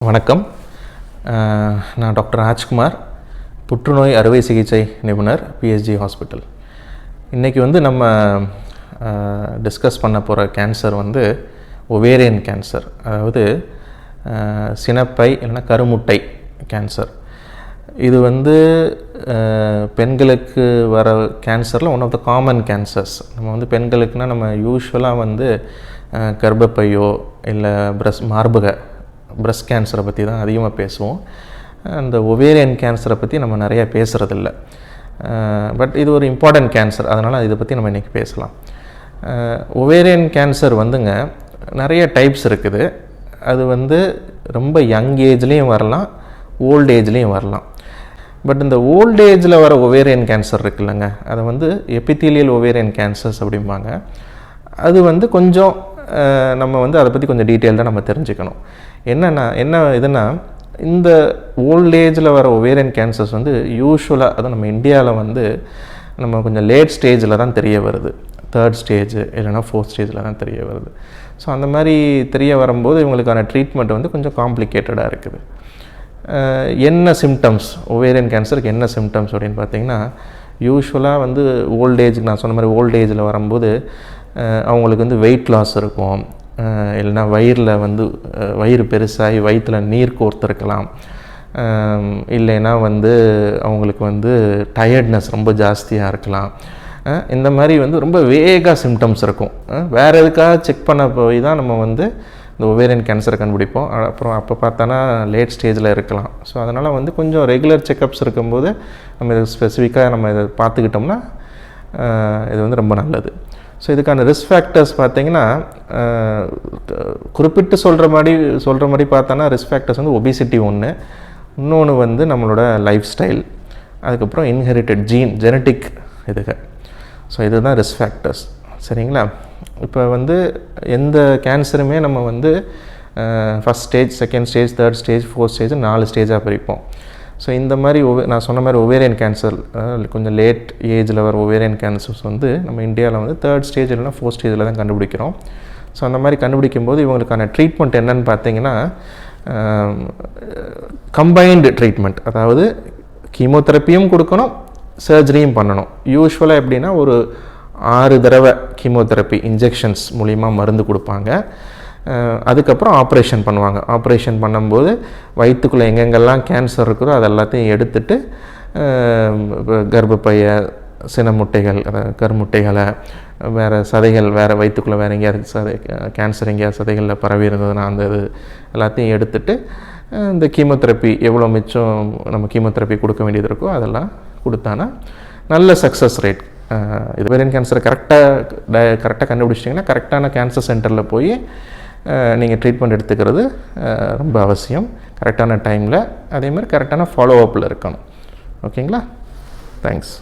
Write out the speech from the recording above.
வணக்கம். நான் டாக்டர் ராஜ்குமார், புற்றுநோய் அறுவை சிகிச்சை நிபுணர், பிஎஸ்ஜி ஹாஸ்பிட்டல். இன்றைக்கி நம்ம டிஸ்கஸ் பண்ண போகிற கேன்சர் ஒவேரியன் கேன்சர், அதாவது சினைப்பை இல்லைன்னா கருமுட்டை கேன்சர். இது பெண்களுக்கு வர கேன்சரில் one of the common cancers. நம்ம பெண்களுக்குனால் நம்ம யூஸ்வலாக கர்ப்பப்பையோ இல்லை மார்பக பிரஸ்ட் கேன்சரை பற்றி தான் அதிகமாக பேசுவோம். அந்த ஒவேரியன் கேன்சரை பற்றி நம்ம நிறையா பேசுகிறதில்ல. பட் இது ஒரு இம்பார்ட்டன்ட் கேன்சர், அதனால் இதை பற்றி நம்ம இன்றைக்கி பேசலாம். ஒவேரியன் கேன்சர் நிறைய டைப்ஸ் இருக்குது. அது ரொம்ப யங் ஏஜ்லேயும் வரலாம், ஓல்ட் ஏஜ்லேயும் வரலாம். பட் இந்த ஓல்ட் ஏஜில் வர ஒவேரியன் கேன்சர் இருக்குல்லங்க, அதை எபித்தீலியல் ஒவேரியன் கேன்சர்ஸ் அப்படிம்பாங்க. அது கொஞ்சம் நம்ம அதை பற்றி கொஞ்சம் டீட்டெயில்டாக நம்ம தெரிஞ்சுக்கணும். இதுன்னா இந்த ஓல்ட் ஏஜில் வர ஒவேரியன் கேன்சர்ஸ் யூஸ்வலாக அது நம்ம இந்தியாவில் நம்ம கொஞ்சம் லேட் ஸ்டேஜில் தான் தெரிய வருது. 3rd ஸ்டேஜ் இல்லைனா 4th ஸ்டேஜில் தான் தெரிய வருது. ஸோ அந்த மாதிரி தெரிய வரும்போது இவங்களுக்கான ட்ரீட்மெண்ட் கொஞ்சம் காம்ப்ளிகேட்டடாக இருக்குது. என்ன சிம்டம்ஸ், ஒவேரியன் கேன்சருக்கு என்ன சிம்டம்ஸ் அப்படின்னு பார்த்தீங்கன்னா, யூஸ்வலாக ஓல்ட் ஏஜ், நான் சொன்ன மாதிரி ஓல்ட் ஏஜில் வரும்போது அவங்களுக்கு வெயிட் லாஸ் இருக்கும், இல்லைனா வயிறில் வயிறு பெருசாகி வயிற்றில் நீர் கோர்த்துருக்கலாம், இல்லைன்னா அவங்களுக்கு டயர்ட்னஸ் ரொம்ப ஜாஸ்தியாக இருக்கலாம். இந்த மாதிரி ரொம்ப வேகாக சிம்டம்ஸ் இருக்கும். வேறு எதுக்காக செக் பண்ண போய் தான் நம்ம இந்த ஒவேரியன் கேன்சரை கண்டுபிடிப்போம். அப்புறம் அப்போ பார்த்தோன்னா லேட் ஸ்டேஜில் இருக்கலாம். ஸோ அதனால் கொஞ்சம் ரெகுலர் செக்கப்ஸ் இருக்கும்போது நம்ம இதை ஸ்பெசிஃபிக்காக நம்ம இதை பார்த்துக்கிட்டோம்னா இது ரொம்ப நல்லது. ஸோ இதுக்கான ரிஸ்க் ஃபேக்டர்ஸ் பார்த்திங்கன்னா, குறிப்பிட்டு சொல்கிற மாதிரி பார்த்தோன்னா ரிஸ்க் ஃபேக்டர்ஸ் ஒபிசிட்டி ஒன்று, இன்னொன்று நம்மளோட லைஃப் ஸ்டைல், அதுக்கப்புறம் இன்ஹெரிட்டட் ஜெனட்டிக் இதுகள். ஸோ இதுதான் ரிஸ்க் ஃபேக்டர்ஸ். சரிங்களா? இப்போ எந்த கேன்சருமே நம்ம first stage, second stage, 3rd stage, 4th stage, 4 ஸ்டேஜாக பிரிப்போம். ஸோ இந்த மாதிரி நான் சொன்ன மாதிரி ஒவேரியன் கேன்சர் கொஞ்சம் லேட் ஏஜில் வர ஒவேரியன் கேன்சர்ஸ் நம்ம இந்தியாவில் 3rd ஸ்டேஜ் இல்லைனா 4th ஸ்டேஜில் தான் கண்டுபிடிக்கிறோம். ஸோ அந்த மாதிரி கண்டுபிடிக்கும்போது இவங்களுக்கான ட்ரீட்மெண்ட் என்னன்னு பார்த்தீங்கன்னா, கம்பைன்டு ட்ரீட்மெண்ட், அதாவது கீமோதெரப்பியும் கொடுக்கணும், சர்ஜரியும் பண்ணணும். யூஸ்வலாக எப்படின்னா ஒரு 6 தடவை கீமோதெரப்பி இன்ஜெக்ஷன்ஸ் மூலிமா மருந்து கொடுப்பாங்க. அதுக்கப்புறம் ஆப்ரேஷன் பண்ணுவாங்க. ஆப்ரேஷன் பண்ணும்போது வயிற்றுக்குள்ளே எங்கெங்கெல்லாம் கேன்சர் இருக்கிறோ அது எல்லாத்தையும் எடுத்துட்டு கர்ப்பப்பையை, சினமுட்டைகள், கருமுட்டைகளை, வேறு சதைகள், வேறு வயிற்றுக்குள்ளே வேறு எங்கேயாவது கேன்சர் எங்கேயாவது சதைகளில் பரவி இருந்ததுன்னா அந்த இது எல்லாத்தையும் எடுத்துட்டு இந்த கீமோதெரப்பி எவ்வளோ மிச்சம் நம்ம கீமோதெரப்பி கொடுக்க வேண்டியது இருக்கோ அதெல்லாம் கொடுத்தானா நல்ல சக்ஸஸ் ரேட். இது ஒவேரியன் கேன்சரை கரெக்டாக கண்டுபிடிச்சிட்டிங்கன்னா கரெக்டான கேன்சர் சென்டரில் போய் நீங்கள் ட்ரீட்மெண்ட் எடுத்துக்கிறது ரொம்ப அவசியம். கரெக்டான டைமில், அதேமாதிரி கரெக்டான ஃபாலோ அப்பில் இருக்கணும். ஓகேங்களா? தேங்க்ஸ்.